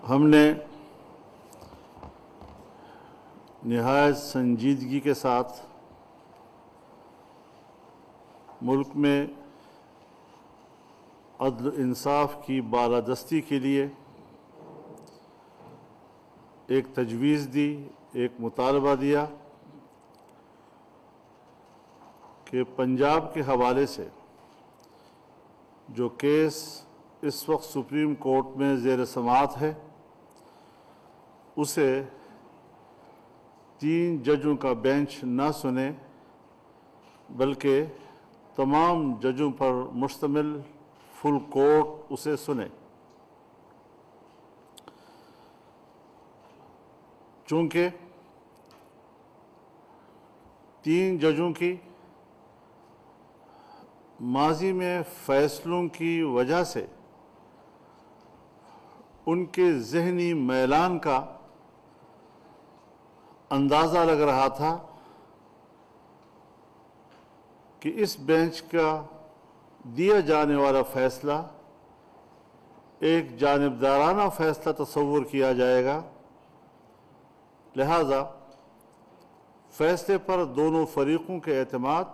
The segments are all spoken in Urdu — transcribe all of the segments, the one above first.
ہم نے نہایت سنجیدگی کے ساتھ ملک میں عدل و انصاف کی بالادستی کے لیے ایک تجویز دی، ایک مطالبہ دیا کہ پنجاب کے حوالے سے جو کیس اس وقت سپریم کورٹ میں زیر سماعت ہے اسے 3 ججوں کا بینچ نہ سنے بلکہ تمام ججوں پر مشتمل فل کورٹ اسے سنے۔ چونکہ 3 ججوں کی ماضی میں فیصلوں کی وجہ سے ان کے ذہنی میلان کا اندازہ لگ رہا تھا کہ اس بینچ کا دیا جانے والا فیصلہ ایک جانبدارانہ فیصلہ تصور کیا جائے گا، لہذا فیصلے پر دونوں فریقوں کے اعتماد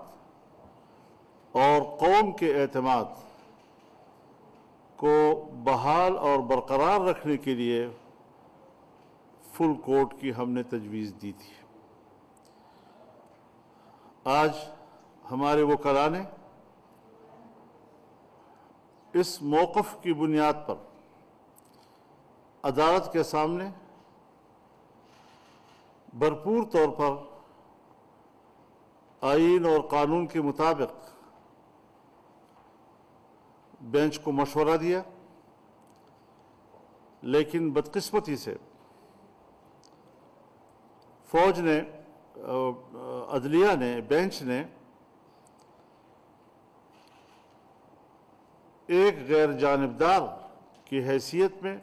اور قوم کے اعتماد کو بحال اور برقرار رکھنے کے لیے فل کورٹ کی ہم نے تجویز دی تھی۔ آج ہمارے وکلاء نے اس موقف کی بنیاد پر عدالت کے سامنے بھرپور طور پر آئین اور قانون کے مطابق بینچ کو مشورہ دیا، لیکن بدقسمتی سے فوج نے عدلیہ نے بینچ نے ایک غیر جانبدار کی حیثیت میں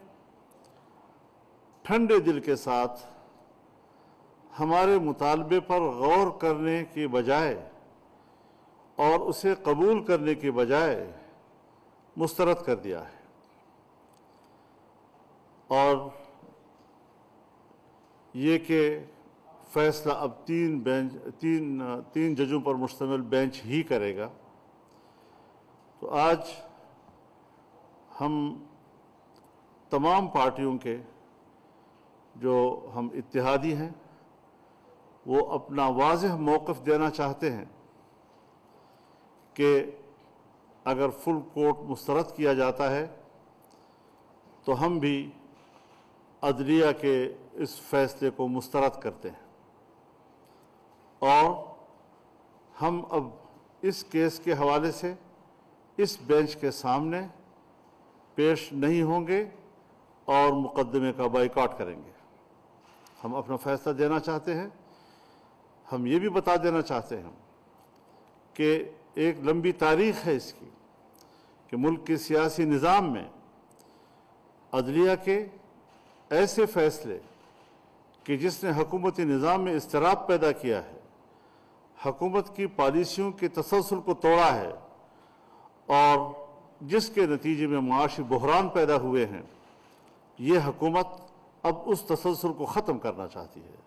ٹھنڈے دل کے ساتھ ہمارے مطالبے پر غور کرنے کے بجائے اور اسے قبول کرنے کے بجائے مسترد کر دیا ہے، اور یہ کہ فیصلہ اب 3 ججوں پر مشتمل بینچ ہی کرے گا۔ تو آج ہم تمام پارٹیوں کے جو ہم اتحادی ہیں وہ اپنا واضح موقف دینا چاہتے ہیں کہ اگر فل کورٹ مسترد کیا جاتا ہے تو ہم بھی عدلیہ کے اس فیصلے کو مسترد کرتے ہیں، اور ہم اب اس کیس کے حوالے سے اس بینچ کے سامنے پیش نہیں ہوں گے اور مقدمے کا بائیکاٹ کریں گے۔ ہم اپنا فیصلہ دینا چاہتے ہیں۔ ہم یہ بھی بتا دینا چاہتے ہیں کہ ایک لمبی تاریخ ہے اس کی کہ ملک کے سیاسی نظام میں عدلیہ کے ایسے فیصلے کہ جس نے حکومتی نظام میں اضطراب پیدا کیا ہے، حکومت کی پالیسیوں کے تسلسل کو توڑا ہے، اور جس کے نتیجے میں معاشی بحران پیدا ہوئے ہیں، یہ حکومت اب اس تسلسل کو ختم کرنا چاہتی ہے۔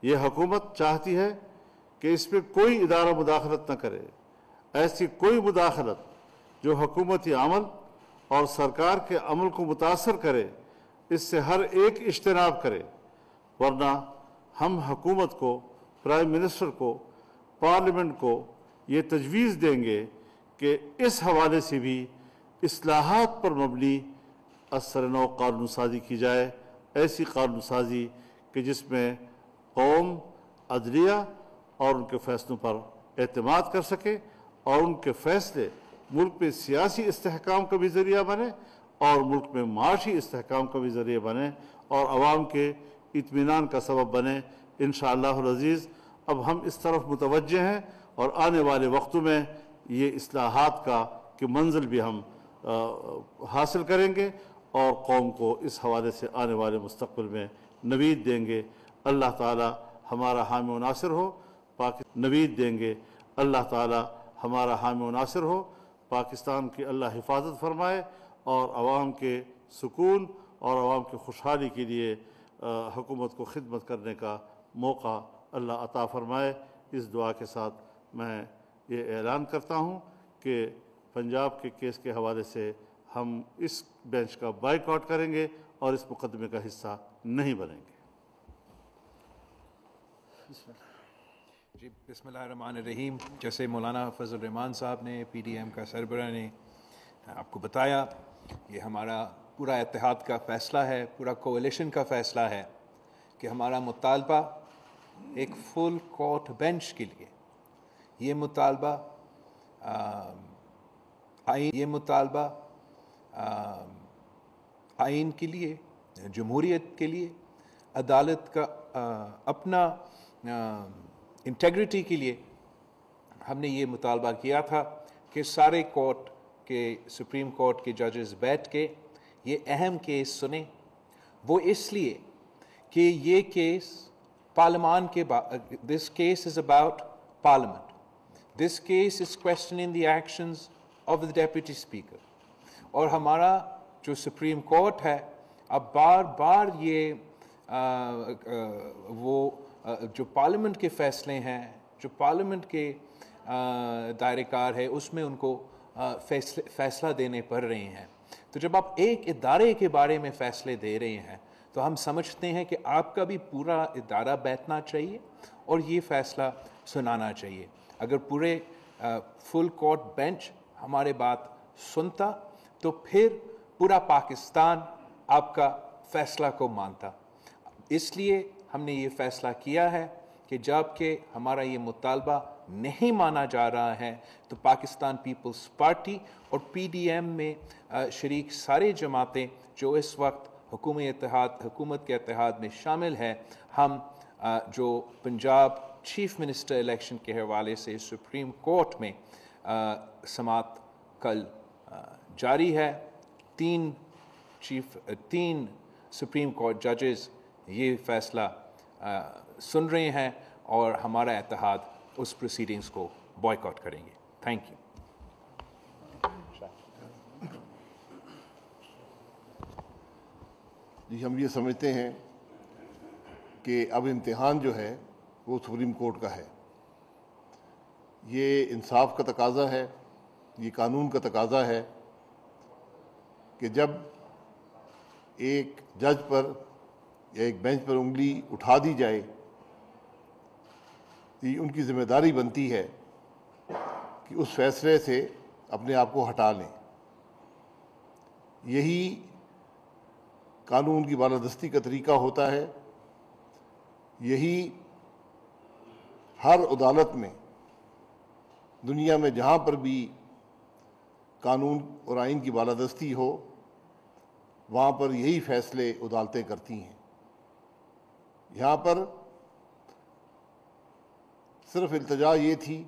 یہ حکومت چاہتی ہے کہ اس پہ کوئی ادارہ مداخلت نہ کرے، ایسی کوئی مداخلت جو حکومتی عمل اور سرکار کے عمل کو متاثر کرے، اس سے ہر ایک اجتناب کرے، ورنہ ہم حکومت کو، پرائم منسٹر کو، پارلیمنٹ کو یہ تجویز دیں گے کہ اس حوالے سے بھی اصلاحات پر مبنی اثر نو قانون سازی کی جائے، ایسی قانون سازی کہ جس میں قوم، عدلیہ اور ان کے فیصلوں پر اعتماد کر سکے، اور ان کے فیصلے ملک میں سیاسی استحکام کا بھی ذریعہ بنے اور ملک میں معاشی استحکام کا بھی ذریعہ بنے اور عوام کے اطمینان کا سبب بنے۔ انشاءاللہ العزیز اب ہم اس طرف متوجہ ہیں، اور آنے والے وقتوں میں یہ اصلاحات کی منزل بھی ہم حاصل کریں گے اور قوم کو اس حوالے سے آنے والے مستقبل میں نوید دیں گے۔ اللہ تعالی ہمارا حامی و ناصر ہو، نوید دیں گے۔ اللہ تعالی ہمارا حامی و ناصر ہو، پاکستان کی اللہ حفاظت فرمائے اور عوام کے سکون اور عوام کی خوشحالی کے لیے حکومت کو خدمت کرنے کا موقع اللہ عطا فرمائے۔ اس دعا کے ساتھ میں یہ اعلان کرتا ہوں کہ پنجاب کے کیس کے حوالے سے ہم اس بینچ کا بائیکاٹ کریں گے اور اس مقدمے کا حصہ نہیں بنیں گے۔ جی بسم اللہ الرحمن الرحیم۔ جیسے مولانا فضل الرحمان صاحب نے پی ڈی ایم کا سربراہ نے آپ کو بتایا، یہ ہمارا پورا اتحاد کا فیصلہ ہے، پورا کولیشن کا فیصلہ ہے کہ ہمارا مطالبہ ایک فل کورٹ بینچ کے لیے، یہ مطالبہ آئین کے لیے، جمہوریت کے لیے، عدالت کا اپنا انٹیگریٹی کے لیے ہم نے یہ مطالبہ کیا تھا کہ سارے کورٹ کے، سپریم کورٹ کے ججز بیٹھ کے یہ اہم کیس سنیں۔ وہ اس لیے کہ یہ کیس پارلیمان کے this case is about parliament, this case is questioning the actions of the deputy speaker, اور ہمارا جو سپریم کورٹ ہے اب بار بار یہ وہ جو پارلیمنٹ کے فیصلے ہیں، جو پارلیمنٹ کے دائرہ کار ہے، اس میں ان کو فیصلہ دینے پڑ رہے ہیں۔ تو جب آپ ایک ادارے کے بارے میں فیصلے دے رہے ہیں تو ہم سمجھتے ہیں کہ آپ کا بھی پورا ادارہ بیٹھنا چاہیے اور یہ فیصلہ سنانا چاہیے۔ اگر پورے فل کورٹ بینچ ہمارے بات سنتا تو پھر پورا پاکستان آپ کا فیصلہ کو مانتا۔ اس لیے ہم نے یہ فیصلہ کیا ہے کہ جب کہ ہمارا یہ مطالبہ نہیں مانا جا رہا ہے تو پاکستان پیپلز پارٹی اور پی ڈی ایم میں شریک سارے جماعتیں جو اس وقت حکومت کے اتحاد میں شامل ہے، ہم جو پنجاب چیف منسٹر الیکشن کے حوالے سے سپریم کورٹ میں سماعت کل جاری ہے، تین سپریم کورٹ ججز یہ فیصلہ سن رہے ہیں اور ہمارا اتحاد اس پروسیڈنگز کو بائیکاٹ کریں گے۔ Thank you. جی ہم یہ سمجھتے ہیں کہ اب امتحان جو ہے وہ سپریم کورٹ کا ہے۔ یہ انصاف کا تقاضا ہے، یہ قانون کا تقاضا ہے کہ جب ایک جج پر یا ایک بینچ پر انگلی اٹھا دی جائے تو ان کی ذمہ داری بنتی ہے کہ اس فیصلے سے اپنے آپ کو ہٹا لیں۔ یہی قانون کی بالادستی کا طریقہ ہوتا ہے، یہی ہر عدالت میں دنیا میں جہاں پر بھی قانون اور آئین کی بالادستی ہو وہاں پر یہی فیصلے عدالتیں کرتی ہیں۔ یہاں پر صرف التجا یہ تھی،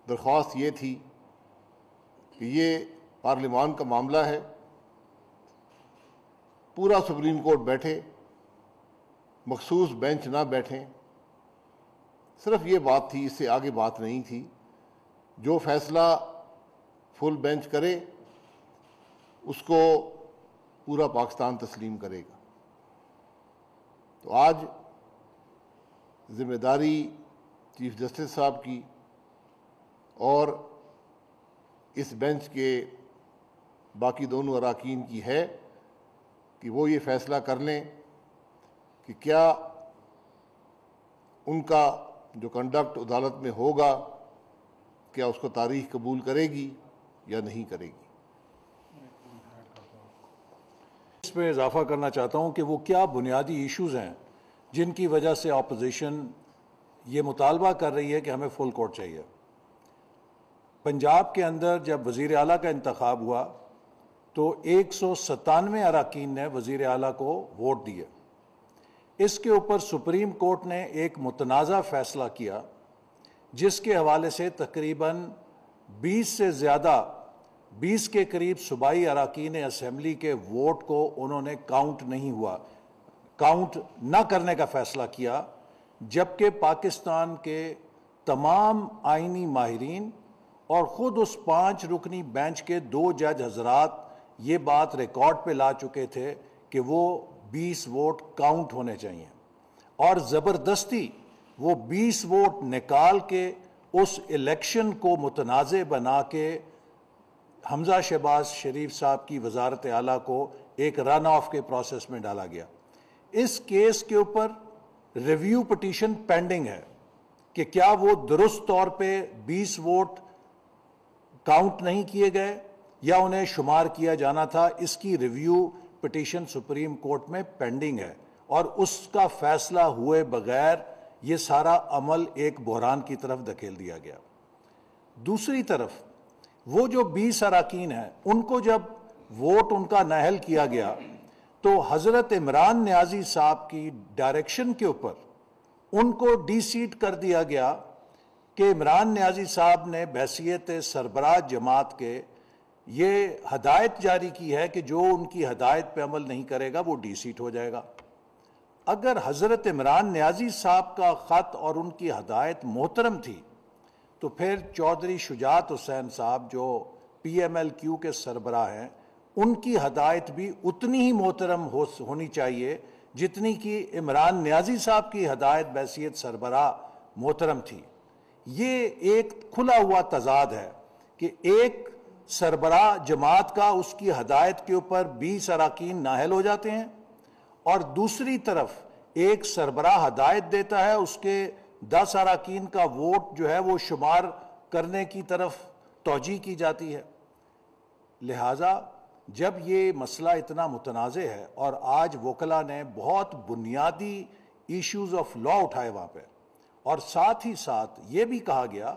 درخواست یہ تھی کہ یہ پارلیمان کا معاملہ ہے، پورا سپریم کورٹ بیٹھے، مخصوص بینچ نہ بیٹھیں، صرف یہ بات تھی، اس سے آگے بات نہیں تھی۔ جو فیصلہ فل بینچ کرے اس کو پورا پاکستان تسلیم کرے گا۔ تو آج ذمہ داری چیف جسٹس صاحب کی اور اس بینچ کے باقی دونوں اراکین کی ہے کہ وہ یہ فیصلہ کر لیں کہ کیا ان کا جو کنڈکٹ عدالت میں ہوگا کیا اس کو تاریخ قبول کرے گی یا نہیں کرے گی۔ اس میں اضافہ کرنا چاہتا ہوں کہ وہ کیا بنیادی ایشوز ہیں جن کی وجہ سے اپوزیشن یہ مطالبہ کر رہی ہے کہ ہمیں فل کورٹ چاہیے۔ پنجاب کے اندر جب وزیر اعلیٰ کا انتخاب ہوا تو 197 اراکین نے وزیر اعلیٰ کو ووٹ دیے۔ اس کے اوپر سپریم کورٹ نے ایک متنازع فیصلہ کیا جس کے حوالے سے تقریباً 20 کے قریب صوبائی اراکین اسمبلی کے ووٹ کو انہوں نے کاؤنٹ نہ کرنے کا فیصلہ کیا، جبکہ پاکستان کے تمام آئینی ماہرین اور خود اس 5 رکنی بینچ کے 2 جج حضرات یہ بات ریکارڈ پہ لا چکے تھے کہ وہ 20 ووٹ کاؤنٹ ہونے چاہیے، اور زبردستی وہ 20 ووٹ نکال کے اس الیکشن کو متنازع بنا کے حمزہ شہباز شریف صاحب کی وزارت اعلیٰ کو ایک رن آف کے پروسیس میں ڈالا گیا۔ اس کیس کے اوپر ریویو پٹیشن پینڈنگ ہے کہ کیا وہ درست طور پہ 20 ووٹ کاؤنٹ نہیں کیے گئے یا انہیں شمار کیا جانا تھا۔ اس کی ریویو پٹیشن سپریم کورٹ میں پینڈنگ ہے، اور اس کا فیصلہ ہوئے بغیر یہ سارا عمل ایک بحران کی طرف دھکیل دیا گیا۔ دوسری طرف وہ جو 20 اراکین ہیں ان کو جب ووٹ ان کا نااہل کیا گیا تو حضرت عمران نیازی صاحب کی ڈائریکشن کے اوپر ان کو ڈی سیٹ کر دیا گیا کہ عمران نیازی صاحب نے بحیثیت سربراہ جماعت کے یہ ہدایت جاری کی ہے کہ جو ان کی ہدایت پہ عمل نہیں کرے گا وہ ڈی سیٹ ہو جائے گا۔ اگر حضرت عمران نیازی صاحب کا خط اور ان کی ہدایت محترم تھی تو پھر چودھری شجاعت حسین صاحب جو پی ایم ایل کیو کے سربراہ ہیں ان کی ہدایت بھی اتنی ہی محترم ہونی چاہیے جتنی کہ عمران نیازی صاحب کی ہدایت بحیثیت سربراہ محترم تھی۔ یہ ایک کھلا ہوا تضاد ہے کہ ایک سربراہ جماعت کا اس کی ہدایت کے اوپر 20 اراکین نااہل ہو جاتے ہیں، اور دوسری طرف ایک سربراہ ہدایت دیتا ہے، اس کے 10 اراکین کا ووٹ جو ہے وہ شمار کرنے کی طرف توجہ کی جاتی ہے۔ لہٰذا جب یہ مسئلہ اتنا متنازع ہے اور آج وکلاء نے بہت بنیادی ایشوز آف لا اٹھائے وہاں پہ، اور ساتھ ہی ساتھ یہ بھی کہا گیا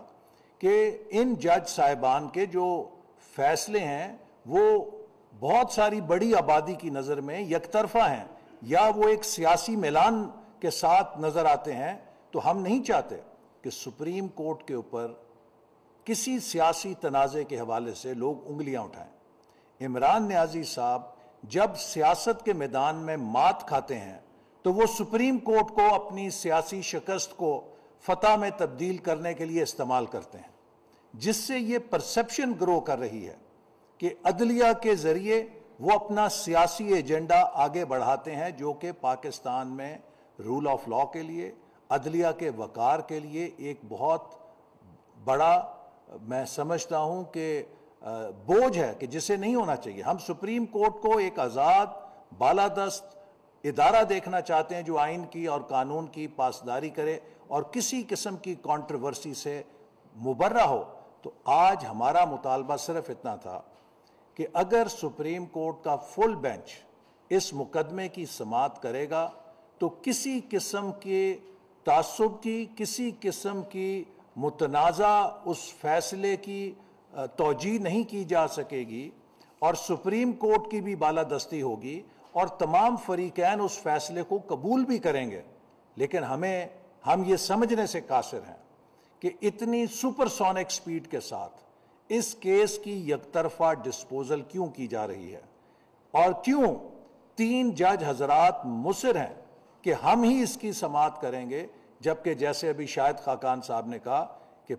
کہ ان جج صاحبان کے جو فیصلے ہیں وہ بہت ساری بڑی آبادی کی نظر میں یک طرفہ ہیں یا وہ ایک سیاسی میلان کے ساتھ نظر آتے ہیں، تو ہم نہیں چاہتے کہ سپریم کورٹ کے اوپر کسی سیاسی تنازع کے حوالے سے لوگ انگلیاں اٹھائیں۔ عمران نیازی صاحب جب سیاست کے میدان میں مات کھاتے ہیں تو وہ سپریم کورٹ کو اپنی سیاسی شکست کو فتح میں تبدیل کرنے کے لیے استعمال کرتے ہیں، جس سے یہ پرسپشن گرو کر رہی ہے کہ عدلیہ کے ذریعے وہ اپنا سیاسی ایجنڈا آگے بڑھاتے ہیں، جو کہ پاکستان میں رول آف لا کے لیے، عدلیہ کے وقار کے لیے ایک بہت بڑا میں سمجھتا ہوں کہ بوجھ ہے کہ جسے نہیں ہونا چاہیے۔ ہم سپریم کورٹ کو ایک آزاد بالادست ادارہ دیکھنا چاہتے ہیں جو آئین کی اور قانون کی پاسداری کرے اور کسی قسم کی کنٹروورسی سے مبرہ ہو۔ تو آج ہمارا مطالبہ صرف اتنا تھا کہ اگر سپریم کورٹ کا فل بینچ اس مقدمے کی سماعت کرے گا تو کسی قسم کے تعصب کی، کسی قسم کی متنازع اس فیصلے کی توجیہ نہیں کی جا سکے گی، اور سپریم کورٹ کی بھی بالادستی ہوگی اور تمام فریقین اس فیصلے کو قبول بھی کریں گے۔ لیکن ہم یہ سمجھنے سے قاصر ہیں کہ اتنی سپر سونک سپیڈ کے ساتھ اس کیس کی یک طرفہ ڈسپوزل کیوں کی جا رہی ہے، اور کیوں 3 جج حضرات مصر ہیں کہ ہم ہی اس کی سماعت کریں گے، جبکہ جیسے ابھی شاہد خاقان صاحب نے کہا کہ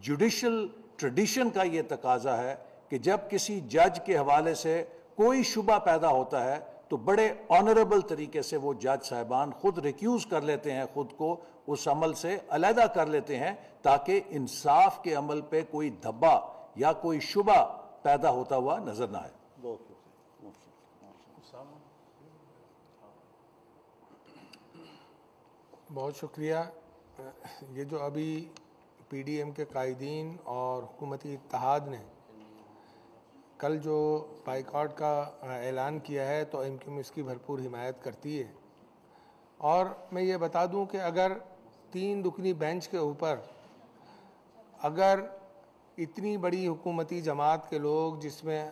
جوڈیشل ٹریڈیشن کا یہ تقاضا ہے کہ جب کسی جج کے حوالے سے کوئی شبہ پیدا ہوتا ہے تو بڑے آنریبل طریقے سے وہ جج صاحبان خود ریکیوز کر لیتے ہیں، خود کو اس عمل سے علیحدہ کر لیتے ہیں تاکہ انصاف کے عمل پہ کوئی دھبا یا کوئی شبہ پیدا ہوتا ہوا نظر نہ آئے۔ بہت شکریہ۔ یہ جو ابھی پی ڈی ایم کے قائدین اور حکومتی اتحاد نے کل جو بائیکاٹ کا اعلان کیا ہے تو ایم کیو ایم اس کی بھرپور حمایت کرتی ہے، اور میں یہ بتا دوں کہ اگر 3 رکنی بینچ کے اوپر اگر اتنی بڑی حکومتی جماعت کے لوگ، جس میں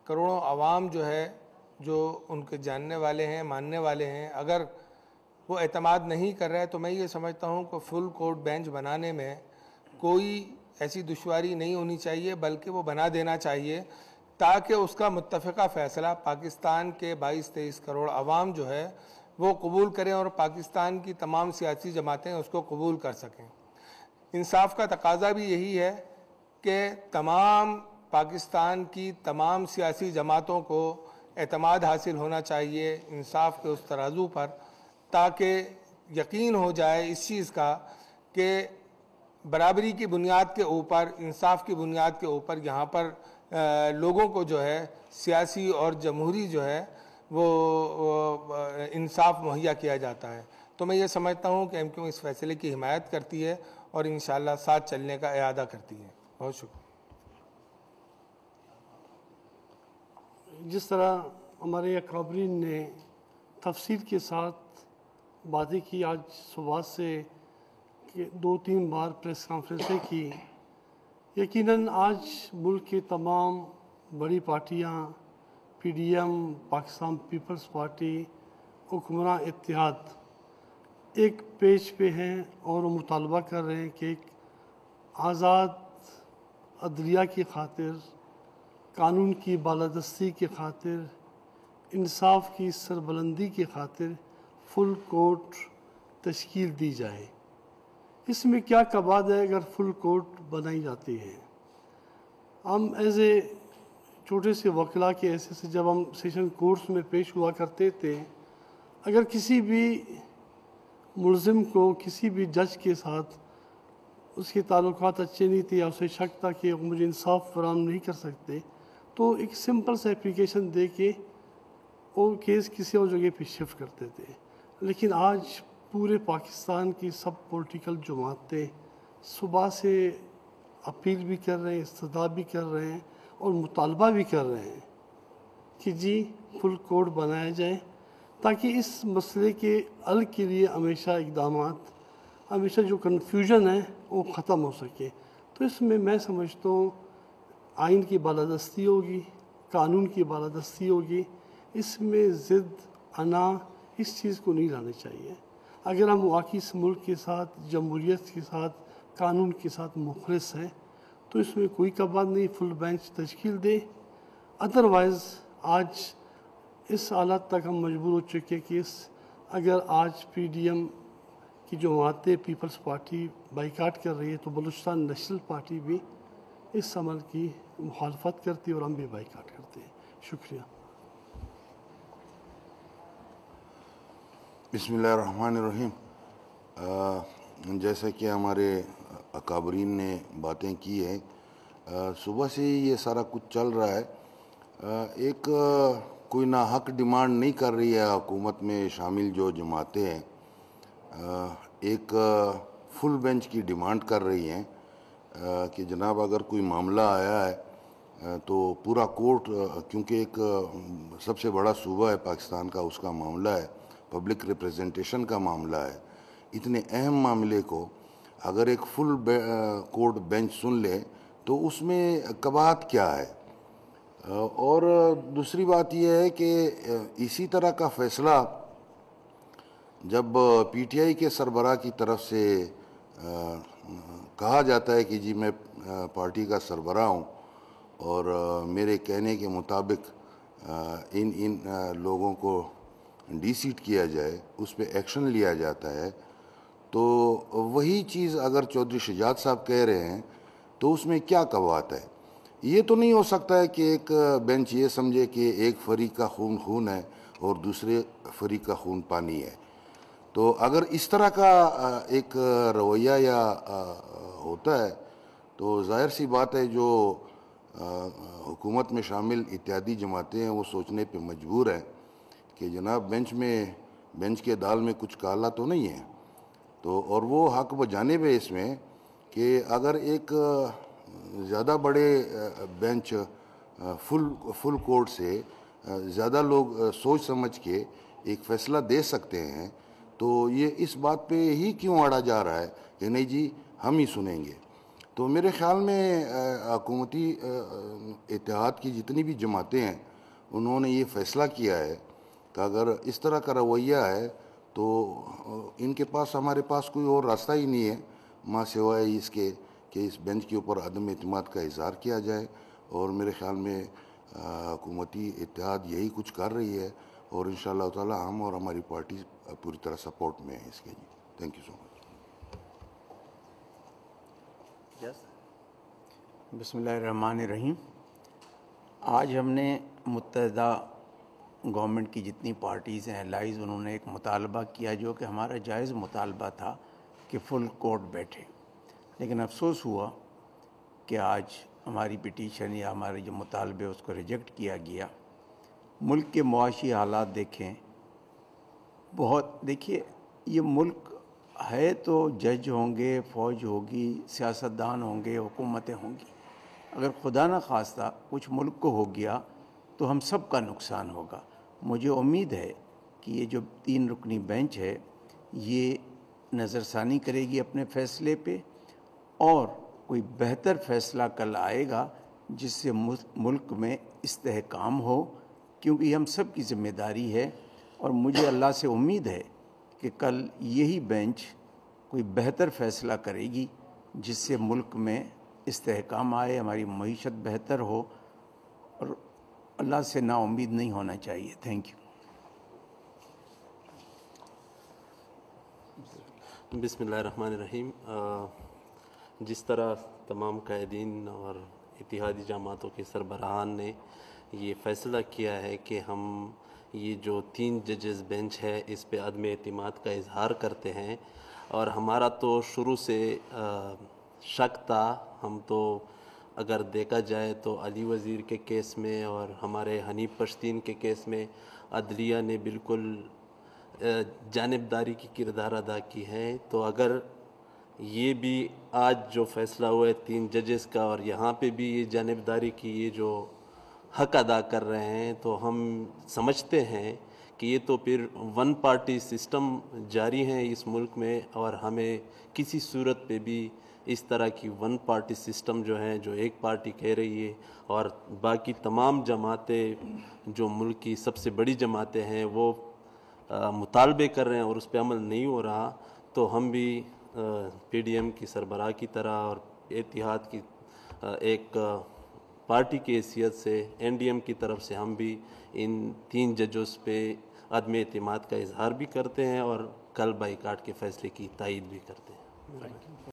کروڑوں عوام جو ہے جو ان کے جاننے والے ہیں، ماننے والے ہیں، اگر وہ اعتماد نہیں کر رہے تو میں یہ سمجھتا ہوں کہ فل کورٹ بینچ بنانے میں کوئی ایسی دشواری نہیں ہونی چاہیے، بلکہ وہ بنا دینا چاہیے تاکہ اس کا متفقہ فیصلہ پاکستان کے 22-23 کروڑ عوام جو ہے وہ قبول کریں اور پاکستان کی تمام سیاسی جماعتیں اس کو قبول کر سکیں۔ انصاف کا تقاضا بھی یہی ہے کہ تمام پاکستان کی تمام سیاسی جماعتوں کو اعتماد حاصل ہونا چاہیے انصاف کے اس ترازو پر، تاکہ یقین ہو جائے اس چیز کا کہ برابری کی بنیاد کے اوپر، انصاف کی بنیاد کے اوپر یہاں پر لوگوں کو جو ہے سیاسی اور جمہوری جو ہے وہ انصاف مہیا کیا جاتا ہے۔ تو میں یہ سمجھتا ہوں کہ ایم کیو اس فیصلے کی حمایت کرتی ہے اور انشاءاللہ ساتھ چلنے کا اعادہ کرتی ہے۔ بہت شکریہ۔ جس طرح ہمارے اکابرین نے تفصیل کے ساتھ باتیں کی، آج صبح سے 2-3 بار پریس کانفرنسیں کی، یقیناً آج ملک کے تمام بڑی پارٹیاں، P D M, Pakistan Peoples Party, حکمراں اتحاد ایک پیج پہ ہیں اور وہ مطالبہ کر رہے ہیں کہ ایک آزاد عدلیہ کی خاطر، قانون کی بالادستی کی خاطر، انصاف کی سربلندی کی خاطر فل کورٹ تشکیل دی جائے۔ اس میں کیا کباد ہے اگر فل کورٹ بنائی جاتی ہے؟ ہم ایز اے چھوٹے سے وکلا کے ایسے سے جب ہم سیشن کورٹس میں پیش ہوا کرتے تھے، اگر کسی بھی ملزم کو کسی بھی جج کے ساتھ اس کے تعلقات اچھے نہیں تھے یا اسے شک تھا کہ مجھے انصاف فراہم نہیں کر سکتے، تو ایک سمپل سا اپلیکیشن دے کے وہ کیس کسی اور جگہ پہ شفٹ کرتے تھے۔ لیکن آج پورے پاکستان کی سب پولیٹیکل جماعتیں صبح سے اپیل بھی کر رہے ہیں، استدعا بھی کر رہے ہیں اور مطالبہ بھی کر رہے ہیں کہ جی فل کورٹ بنایا جائے، تاکہ اس مسئلے کے حل کے لیے ہمیشہ اقدامات، ہمیشہ جو کنفیوژن ہے وہ ختم ہو سکے۔ تو اس میں سمجھتا ہوں آئین کی بالادستی ہوگی، قانون کی بالادستی ہوگی، اس میں ضد انا اس چیز کو نہیں لانا چاہیے۔ اگر ہم واقعی اس ملک کے ساتھ، جمہوریت کے ساتھ، قانون کے ساتھ مخلص ہیں تو اس میں کوئی کباد نہیں، فل بینچ تشکیل دے۔ ادروائز آج اس حالت تک ہم مجبور ہو چکے کہ اگر آج پی ڈی ایم کی جماعتیں پیپلز پارٹی بائیکاٹ کر رہی ہے تو بلوچستان نیشنل پارٹی بھی اس عمل کی مخالفت کرتی ہے اور ہم بھی بائیکاٹ کرتے ہیں۔ شکریہ۔ بسم اللہ الرحمن الرحیم۔ جیسا کہ ہمارے اکابرین نے باتیں کی ہیں، صبح سے یہ سارا کچھ چل رہا ہے، ایک کوئی ناحق ڈیمانڈ نہیں کر رہی ہے حکومت میں شامل جو جماعتیں ہیں، ایک فل بینچ کی ڈیمانڈ کر رہی ہیں کہ جناب اگر کوئی معاملہ آیا ہے تو پورا کورٹ، کیونکہ ایک سب سے بڑا صوبہ ہے پاکستان کا، اس کا معاملہ ہے، پبلک ریپریزنٹیشن کا معاملہ ہے، اتنے اہم معاملے کو اگر ایک فل کورٹ بینچ سن لے تو اس میں کباہت کیا ہے؟ اور دوسری بات یہ ہے کہ اسی طرح کا فیصلہ جب پی ٹی آئی کے سربراہ کی طرف سے کہا جاتا ہے کہ جی میں پارٹی کا سربراہ ہوں اور میرے کہنے کے مطابق ان لوگوں کو ڈی سیٹ کیا جائے، اس پہ ایکشن لیا جاتا ہے، تو وہی چیز اگر چودھری شجاعت صاحب کہہ رہے ہیں تو اس میں کیا کباہت ہے؟ یہ تو نہیں ہو سکتا ہے کہ ایک بینچ یہ سمجھے کہ ایک فریق کا خون خون ہے اور دوسرے فریق کا خون پانی ہے۔ تو اگر اس طرح کا ایک رویہ یا ہوتا ہے تو ظاہر سی بات ہے جو حکومت میں شامل اتحادی جماعتیں ہیں وہ سوچنے پہ مجبور ہیں کہ جناب بینچ کے دال میں کچھ کالا تو نہیں ہے۔ تو اور وہ حق بجانب ہے اس میں کہ اگر ایک زیادہ بڑے بینچ فل کورٹ سے زیادہ لوگ سوچ سمجھ کے ایک فیصلہ دے سکتے ہیں تو یہ اس بات پہ ہی کیوں اڑا جا رہا ہے کہ نہیں جی ہم ہی سنیں گے؟ تو میرے خیال میں حکومتی اتحاد کی جتنی بھی جماعتیں ہیں انہوں نے یہ فیصلہ کیا ہے کہ اگر اس طرح کا رویہ ہے تو ان کے پاس، ہمارے پاس کوئی اور راستہ ہی نہیں ہے ماں سوائے اس کے کہ اس بینچ کے اوپر عدم اعتماد کا اظہار کیا جائے۔ اور میرے خیال میں حکومتی اتحاد یہی کچھ کر رہی ہے اور انشاءاللہ تعالی ہم اور ہماری پارٹی پوری طرح سپورٹ میں ہے اس کے۔ جی تھینک یو سو مچ۔ بسم اللہ الرحمن الرحیم۔ آج ہم نے متحدہ گورنمنٹ کی جتنی پارٹیز ہیں الائز، انہوں نے ایک مطالبہ کیا جو کہ ہمارا جائز مطالبہ تھا کہ فل کورٹ بیٹھے، لیکن افسوس ہوا کہ آج ہماری پٹیشن یا ہمارے جو مطالبے اس کو ریجیکٹ کیا گیا۔ ملک کے معاشی حالات دیکھیں، دیکھیے یہ ملک ہے تو جج ہوں گے، فوج ہوگی، سیاستدان ہوں گے، حکومتیں ہوں گی، اگر خدا نہ خواستہ کچھ ملک کو ہو گیا تو ہم سب کا نقصان ہوگا۔ مجھے امید ہے کہ یہ جو 3 رکنی بینچ ہے یہ نظر ثانی کرے گی اپنے فیصلے پہ، اور کوئی بہتر فیصلہ کل آئے گا جس سے ملک میں استحکام ہو، کیونکہ یہ ہم سب کی ذمہ داری ہے، اور مجھے اللہ سے امید ہے کہ کل یہی بینچ کوئی بہتر فیصلہ کرے گی جس سے ملک میں استحکام آئے، ہماری معیشت بہتر ہو، اور اللہ سے نا امید نہیں ہونا چاہیے۔ Thank you. بسم اللہ الرحمن الرحیم۔ جس طرح تمام قائدین اور اتحادی جماعتوں کے سربراہان نے یہ فیصلہ کیا ہے کہ ہم یہ جو 3 ججز بینچ ہے اس پہ عدم اعتماد کا اظہار کرتے ہیں، اور ہمارا تو شروع سے شک تھا، ہم تو اگر دیکھا جائے تو علی وزیر کے کیس میں اور ہمارے حنیف پشتین کے کیس میں عدلیہ نے بالکل جانبداری کی کردار ادا کی ہے، تو اگر یہ بھی آج جو فیصلہ ہوا ہے 3 ججز کا، اور یہاں پہ بھی یہ جانبداری کی یہ جو حق ادا کر رہے ہیں، تو ہم سمجھتے ہیں کہ یہ تو پھر 1 پارٹی سسٹم جاری ہیں اس ملک میں، اور ہمیں کسی صورت پہ بھی اس طرح کی 1 پارٹی سسٹم جو ہے، جو ایک پارٹی کہہ رہی ہے اور باقی تمام جماعتیں جو ملک کی سب سے بڑی جماعتیں ہیں وہ مطالبے کر رہے ہیں اور اس پہ عمل نہیں ہو رہا، تو ہم بھی پی ڈی ایم کی سربراہ کی طرح اور اتحاد کی ایک پارٹی کی حیثیت سے این ڈی ایم کی طرف سے ہم بھی ان 3 ججز پہ عدم اعتماد کا اظہار بھی کرتے ہیں اور کل بائیکاٹ کے فیصلے کی تائید بھی کرتے ہیں۔